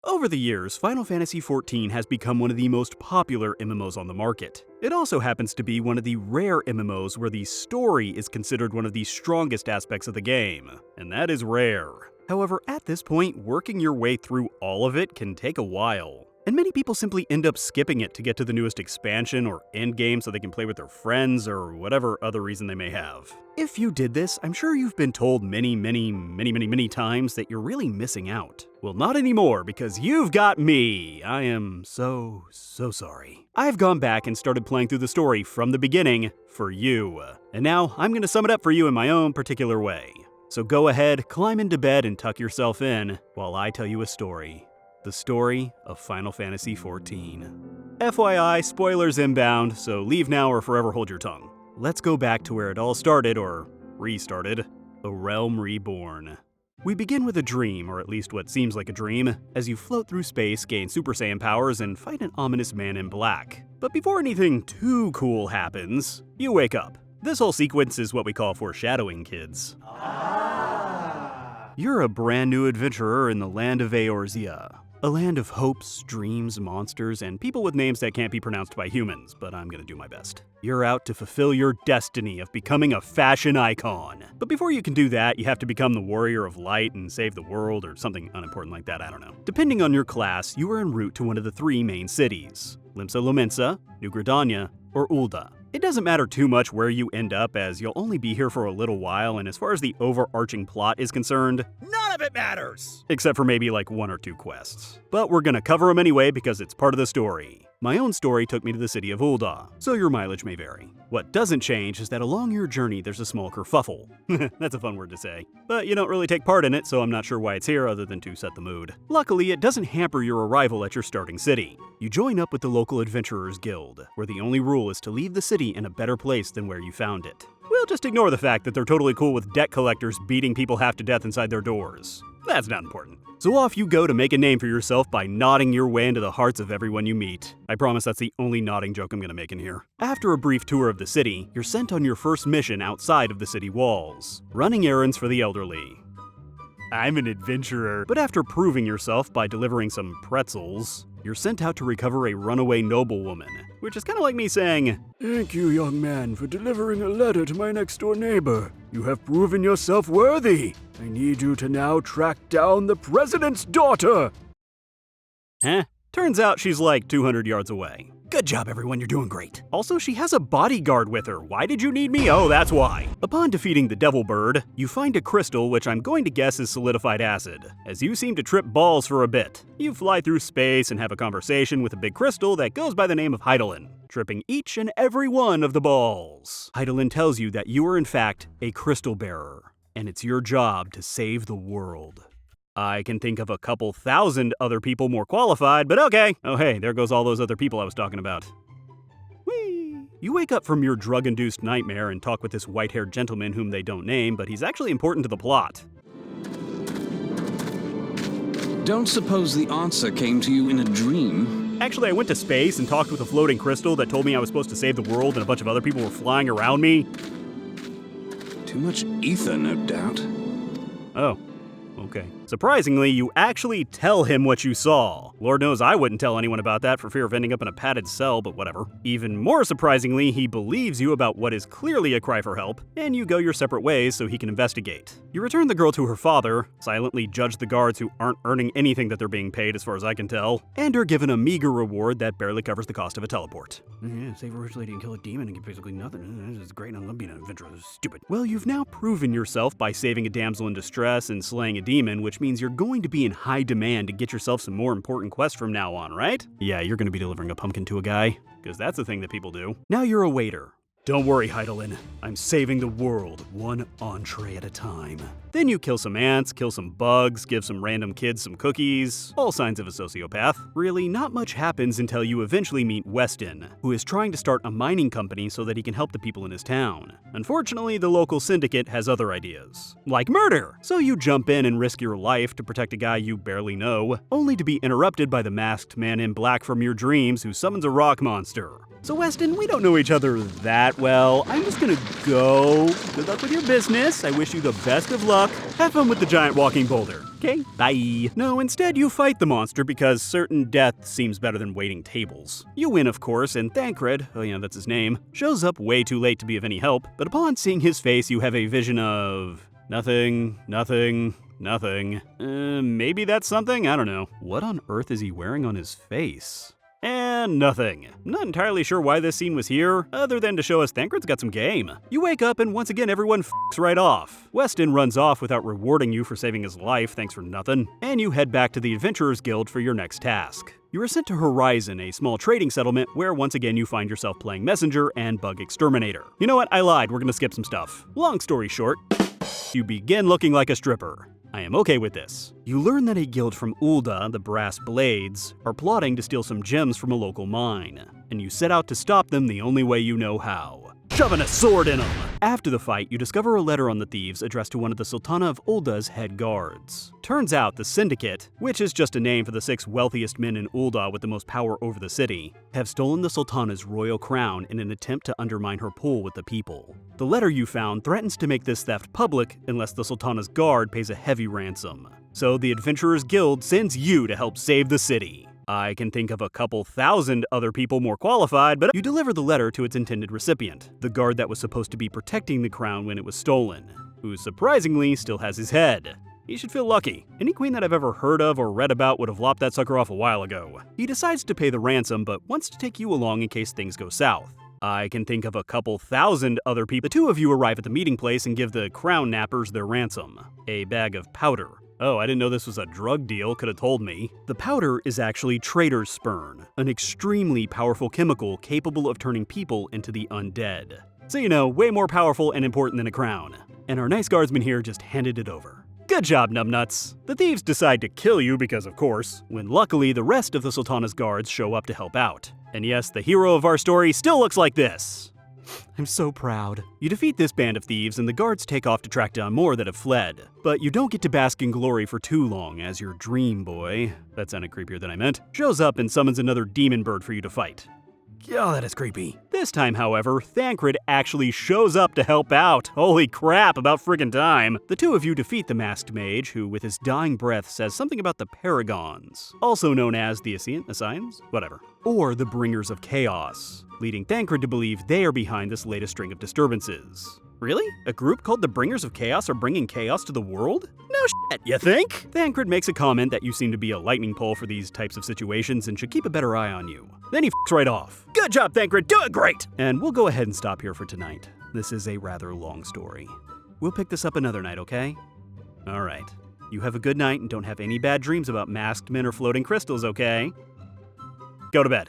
Over the years, Final Fantasy XIV has become one of the most popular MMOs on the market. It also happens to be one of the rare MMOs where the story is considered one of the strongest aspects of the game, and that is rare. However, at this point, working your way through all of it can take a while. And many people simply end up skipping it to get to the newest expansion or endgame so they can play with their friends or whatever other reason they may have. If you did this, I'm sure you've been told many times that you're really missing out. Well, not anymore, because you've got me. I am so sorry. I've gone back and started playing through the story from the beginning for you. And now I'm going to sum it up for you in my own particular way. So go ahead, climb into bed and tuck yourself in while I tell you a story. The story of Final Fantasy XIV. FYI, spoilers inbound, so leave now or forever hold your tongue. Let's go back to where it all started, or restarted, a Realm Reborn. We begin with a dream, or at least what seems like a dream, as you float through space, gain Super Saiyan powers, and fight an ominous man in black. But before anything too cool happens, you wake up. This whole sequence is what we call foreshadowing, kids. You're a brand new adventurer in the land of Eorzea. A land of hopes, dreams, monsters, and people with names that can't be pronounced by humans, but I'm gonna do my best. You're out to fulfill your destiny of becoming a fashion icon. But before you can do that, you have to become the warrior of light and save the world or something unimportant like that, I don't know. Depending on your class, you are en route to one of the three main cities: Limsa Lominsa, New Gridania, or Ul'dah. It doesn't matter too much where you end up, as you'll only be here for a little while, and as far as the overarching plot is concerned, none of it matters! Except for maybe like 1 or 2 quests. But we're gonna cover them anyway because it's part of the story. My own story took me to the city of Ul'dah, so your mileage may vary. What doesn't change is that along your journey there's a small kerfuffle. That's a fun word to say. But you don't really take part in it, so I'm not sure why it's here other than to set the mood. Luckily, it doesn't hamper your arrival at your starting city. You join up with the local adventurers guild, where the only rule is to leave the city in a better place than where you found it. We'll just ignore the fact that they're totally cool with debt collectors beating people half to death inside their doors. That's not important. So off you go to make a name for yourself by nodding your way into the hearts of everyone you meet. I promise that's the only nodding joke I'm gonna make in here. After a brief tour of the city, you're sent on your first mission outside of the city walls, running errands for the elderly. I'm an adventurer. But after proving yourself by delivering some pretzels, you're sent out to recover a runaway noblewoman, which is kind of like me saying, "Thank you, young man, for delivering a letter to my next-door neighbor. You have proven yourself worthy. I need you to now track down the president's daughter." Huh? Turns out she's like 200 yards away. Good job, everyone, you're doing great. Also, she has a bodyguard with her. Why did you need me? Oh, that's why. Upon defeating the Devil Bird, you find a crystal which I'm going to guess is solidified acid, as you seem to trip balls for a bit. You fly through space and have a conversation with a big crystal that goes by the name of Hydaelyn, tripping each and every one of the balls. Hydaelyn tells you that you are in fact a crystal bearer, and it's your job to save the world. I can think of a couple thousand other people more qualified, but okay. Oh hey, there goes all those other people I was talking about. Whee! You wake up from your drug-induced nightmare and talk with this white-haired gentleman whom they don't name, but he's actually important to the plot. Don't suppose the answer came to you in a dream? Actually, I went to space and talked with a floating crystal that told me I was supposed to save the world and a bunch of other people were flying around me. Too much ether, no doubt. Oh. Okay. Surprisingly, you actually tell him what you saw. Lord knows I wouldn't tell anyone about that for fear of ending up in a padded cell, but whatever. Even more surprisingly, he believes you about what is clearly a cry for help, and you go your separate ways so he can investigate. You return the girl to her father, silently judge the guards who aren't earning anything that they're being paid as far as I can tell, and are given a meager reward that barely covers the cost of a teleport. Yeah, save a rich lady and kill a demon and get basically nothing. This is great, I love being an adventurer, this is stupid. Well, you've now proven yourself by saving a damsel in distress and slaying a demon, which means you're going to be in high demand to get yourself some more important quests from now on, right? Yeah, you're gonna be delivering a pumpkin to a guy, because that's a thing that people do. Now you're a waiter. Don't worry, Hydaelyn. I'm saving the world, one entree at a time. Then you kill some ants, kill some bugs, give some random kids some cookies. All signs of a sociopath. Really, not much happens until you eventually meet Weston, who is trying to start a mining company so that he can help the people in his town. Unfortunately, the local syndicate has other ideas, like murder. So you jump in and risk your life to protect a guy you barely know, only to be interrupted by the masked man in black from your dreams who summons a rock monster. So Weston, we don't know each other that well. I'm just gonna go. Good luck with your business. I wish you the best of luck. Have fun with the giant walking boulder. Okay, bye. No, instead you fight the monster because certain death seems better than waiting tables. You win, of course, and Thancred, oh yeah, that's his name, shows up way too late to be of any help, but upon seeing his face, you have a vision of nothing. Maybe that's something? I don't know. What on earth is he wearing on his face? And nothing. I'm not entirely sure why this scene was here, other than to show us Thancred's got some game. You wake up and once again everyone f***s right off. Weston runs off without rewarding you for saving his life, thanks for nothing, and you head back to the Adventurers Guild for your next task. You are sent to Horizon, a small trading settlement where once again you find yourself playing Messenger and Bug Exterminator. You know what, I lied, we're gonna skip some stuff. Long story short, you begin looking like a stripper. I am okay with this. You learn that a guild from Ul'dah, the Brass Blades, are plotting to steal some gems from a local mine, and you set out to stop them the only way you know how. Shoving a sword in them! After the fight, you discover a letter on the thieves addressed to one of the Sultana of Uldah's head guards. Turns out the Syndicate, which is just a name for the 6 wealthiest men in Ul'dah with the most power over the city, have stolen the Sultana's royal crown in an attempt to undermine her pull with the people. The letter you found threatens to make this theft public unless the Sultana's guard pays a heavy ransom. So the Adventurers Guild sends you to help save the city. I can think of a couple thousand other people more qualified, but you deliver the letter to its intended recipient, the guard that was supposed to be protecting the crown when it was stolen, who surprisingly still has his head. He should feel lucky. Any queen that I've ever heard of or read about would have lopped that sucker off a while ago. He decides to pay the ransom, but wants to take you along in case things go south. I can think of a couple thousand other people. The two of you arrive at the meeting place and give the crown nappers their ransom, a bag of powder. Oh, I didn't know this was a drug deal, could have told me. The powder is actually Trader's Spurn, an extremely powerful chemical capable of turning people into the undead. So you know, way more powerful and important than a crown. And our nice guardsman here just handed it over. Good job, numbnuts. The thieves decide to kill you because of course, when luckily the rest of the Sultana's guards show up to help out. And yes, the hero of our story still looks like this. I'm so proud. You defeat this band of thieves and the guards take off to track down more that have fled. But you don't get to bask in glory for too long as your dream boy, that sounded creepier than I meant, shows up and summons another demon bird for you to fight. Oh, that is creepy. This time, however, Thancred actually shows up to help out. Holy crap, about friggin' time. The two of you defeat the masked mage, who with his dying breath says something about the Paragons, also known as the Ascians? Whatever. Or the Bringers of Chaos, leading Thancred to believe they are behind this latest string of disturbances. Really? A group called the Bringers of Chaos are bringing chaos to the world? No shit, you think? Thancred makes a comment that you seem to be a lightning pole for these types of situations and should keep a better eye on you. Then he f***s right off. Good job, Thancred, doing great! And we'll go ahead and stop here for tonight. This is a rather long story. We'll pick this up another night, okay? Alright. You have a good night and don't have any bad dreams about masked men or floating crystals, okay? Go to bed.